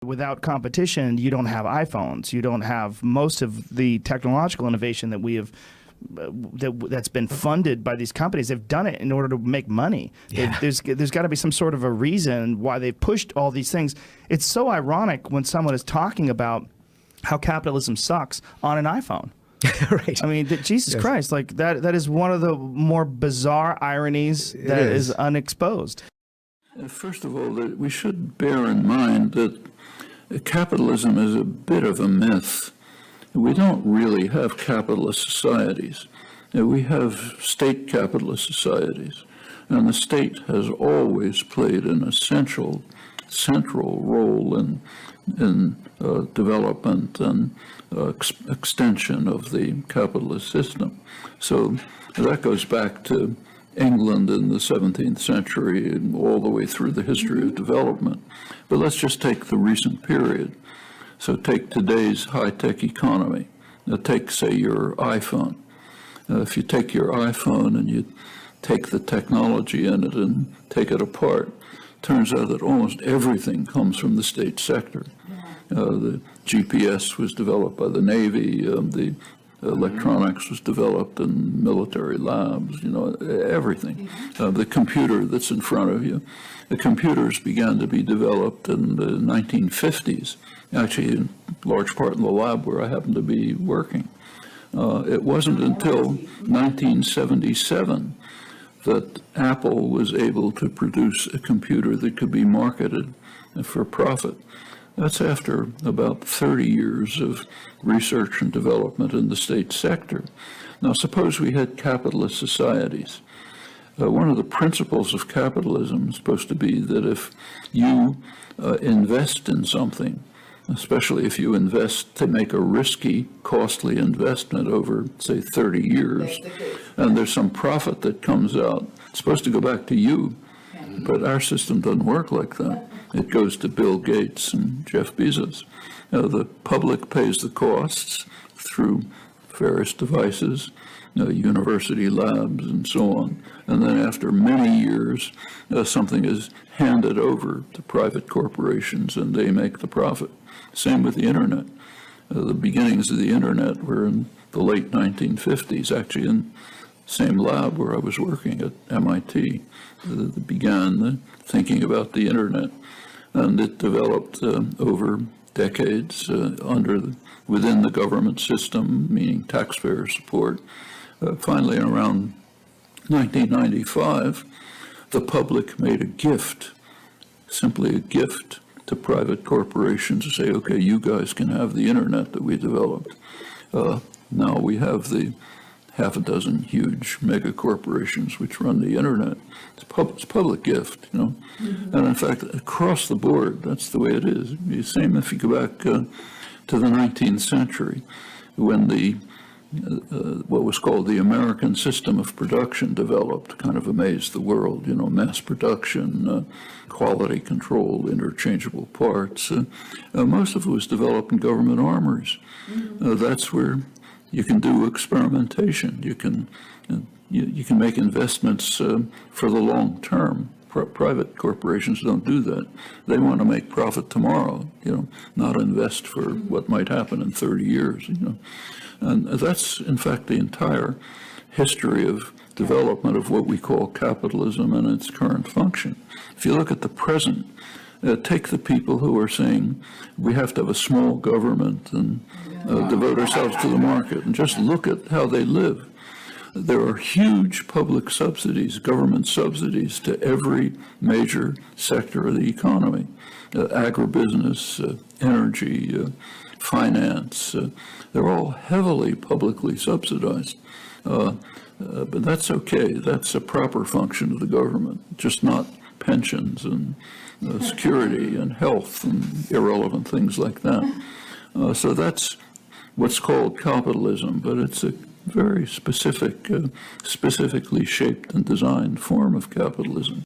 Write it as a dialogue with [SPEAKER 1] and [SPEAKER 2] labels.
[SPEAKER 1] Without competition, you don't have iPhones. You don't have most of the technological innovation that we have that's been funded by these companies. They've done it in order to make money.
[SPEAKER 2] Yeah.
[SPEAKER 1] There's got to be some sort of a reason why they've pushed all these things. It's so ironic when someone is talking about how capitalism sucks on an iPhone.
[SPEAKER 2] Right.
[SPEAKER 1] I mean, Jesus Christ, like that is one of the more bizarre ironies that is unexposed.
[SPEAKER 3] First of all, that we should bear in mind that capitalism is a bit of a myth. We don't really have capitalist societies. We have state capitalist societies, and the state has always played an essential, central role in development and extension of the capitalist system. So that goes back to England in the 17th century and all the way through the history of development. But let's just take the recent period. So take today's high-tech economy. Now take, say, your iPhone. If you take your iPhone and you take the technology in it and take it apart, turns out that almost everything comes from the state sector. The GPS was developed by the Navy, the electronics was developed in military labs, everything. The computer that's in front of you. The computers began to be developed in the 1950s, actually in large part in the lab where I happened to be working. It wasn't until 1977 that Apple was able to produce a computer that could be marketed for profit. That's after about 30 years of research and development in the state sector. Now, suppose we had capitalist societies. One of the principles of capitalism is supposed to be that if you invest in something, especially if you invest to make a risky, costly investment over, say, 30 years, and there's some profit that comes out, it's supposed to go back to you. But our system doesn't work like that. It goes to Bill Gates and Jeff Bezos. The public pays the costs through various devices, university labs and so on. And then after many years, something is handed over to private corporations and they make the profit. Same with the internet. The beginnings of the internet were in the late 1950s, actually in the same lab where I was working at MIT. That began thinking about the internet, and it developed over decades within the government system, meaning taxpayer support. Finally, around 1995, the public made a gift, simply a gift to private corporations to say, okay, you guys can have the internet that we developed. Now we have the half a dozen huge mega corporations which run the internet. It's public gift, And in fact, across the board, that's the way it is. The same if you go back to the 19th century, when what was called the American system of production developed, kind of amazed the world, mass production, quality control, interchangeable parts. Most of it was developed in government armories. That's where you can do experimentation. You can make investments for the long term. Private corporations don't do that. They want to make profit tomorrow, not invest for what might happen in 30 years, And that's, in fact, the entire history of development of what we call capitalism and its current function. If you look at the present, take the people who are saying we have to have a small government and devote ourselves to the market, and just look at how they live. There are huge public subsidies, government subsidies to every major sector of the economy, agribusiness, energy, finance. They're all heavily publicly subsidized. But that's okay. That's a proper function of the government, just not pensions and security and health and irrelevant things like that. So that's what's called capitalism, but it's a very specifically shaped and designed form of capitalism.